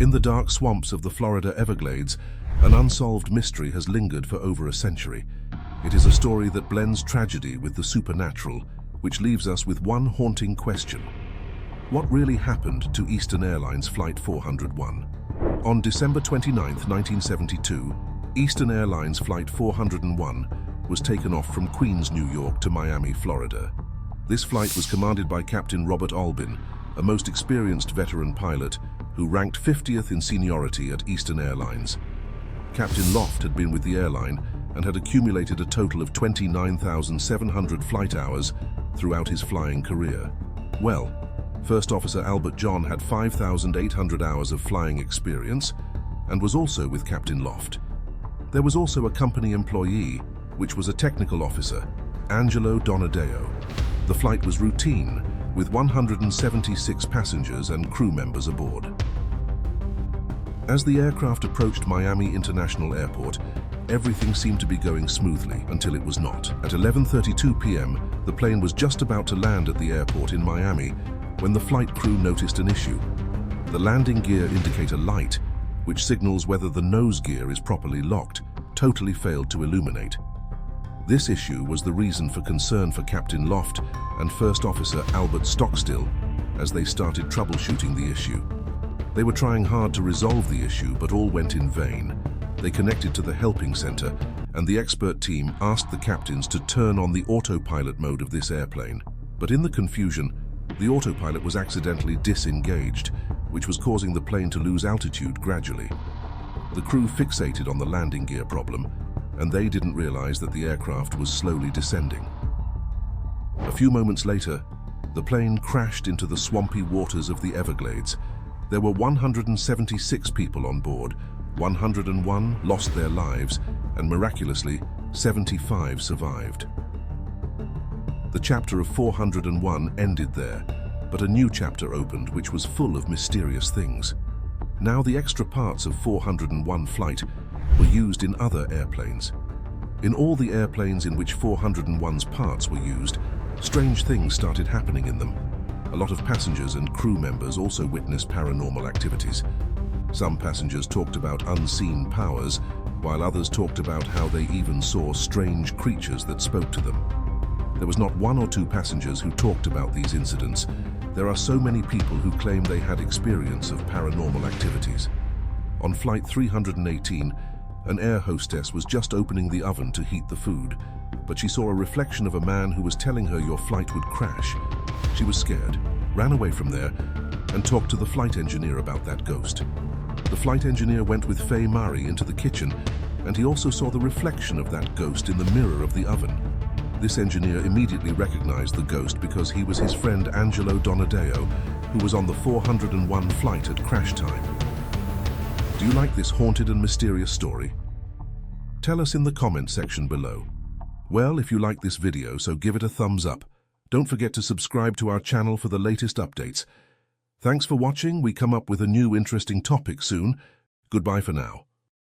In the dark swamps of the Florida Everglades, an unsolved mystery has lingered for over a century. It is a story that blends tragedy with the supernatural, which leaves us with one haunting question. What really happened to Eastern Airlines Flight 401? On December 29, 1972, Eastern Airlines Flight 401 was taken off from Queens, New York to Miami, Florida. This flight was commanded by Captain Robert Albin, a most experienced veteran pilot who ranked 50th in seniority at Eastern Airlines. Captain Loft had been with the airline and had accumulated a total of 29,700 flight hours throughout his flying career. Well, First Officer Albert John had 5,800 hours of flying experience and was also with Captain Loft. There was also a company employee, which was a technical officer, Angelo Donadeo. The flight was routine, with 176 passengers and crew members aboard. As the aircraft approached Miami International Airport, everything seemed to be going smoothly until it was not. At 11:32 p.m., the plane was just about to land at the airport in Miami when the flight crew noticed an issue. The landing gear indicator light, which signals whether the nose gear is properly locked, totally failed to illuminate. This issue was the reason for concern for Captain Loft and First Officer Albert Stockstill as they started troubleshooting the issue. They were trying hard to resolve the issue, but all went in vain. They connected to the helping center, and the expert team asked the captains to turn on the autopilot mode of this airplane. But in the confusion, the autopilot was accidentally disengaged, which was causing the plane to lose altitude gradually. The crew fixated on the landing gear problem, and they didn't realize that the aircraft was slowly descending. A few moments later, the plane crashed into the swampy waters of the Everglades. There were 176 people on board, 101 lost their lives, and miraculously, 75 survived. The chapter of 401 ended there, but a new chapter opened which was full of mysterious things. Now the extra parts of 401 flight were used in other airplanes. In all the airplanes in which 401's parts were used, strange things started happening in them. A lot of passengers and crew members also witnessed paranormal activities. Some passengers talked about unseen powers, while others talked about how they even saw strange creatures that spoke to them. There was not one or two passengers who talked about these incidents. There are so many people who claim they had experience of paranormal activities. On Flight 318, an air hostess was just opening the oven to heat the food, but she saw a reflection of a man who was telling her your flight would crash. She was scared, ran away from there, and talked to the flight engineer about that ghost. The flight engineer went with Faye Murray into the kitchen, and he also saw the reflection of that ghost in the mirror of the oven. This engineer immediately recognized the ghost because he was his friend Angelo Donadeo, who was on the 401 flight at crash time. Do you like this haunted and mysterious story? Tell us in the comment section below. Well, if you like this video, so give it a thumbs up. Don't forget to subscribe to our channel for the latest updates. Thanks for watching. We come up with a new interesting topic soon. Goodbye for now.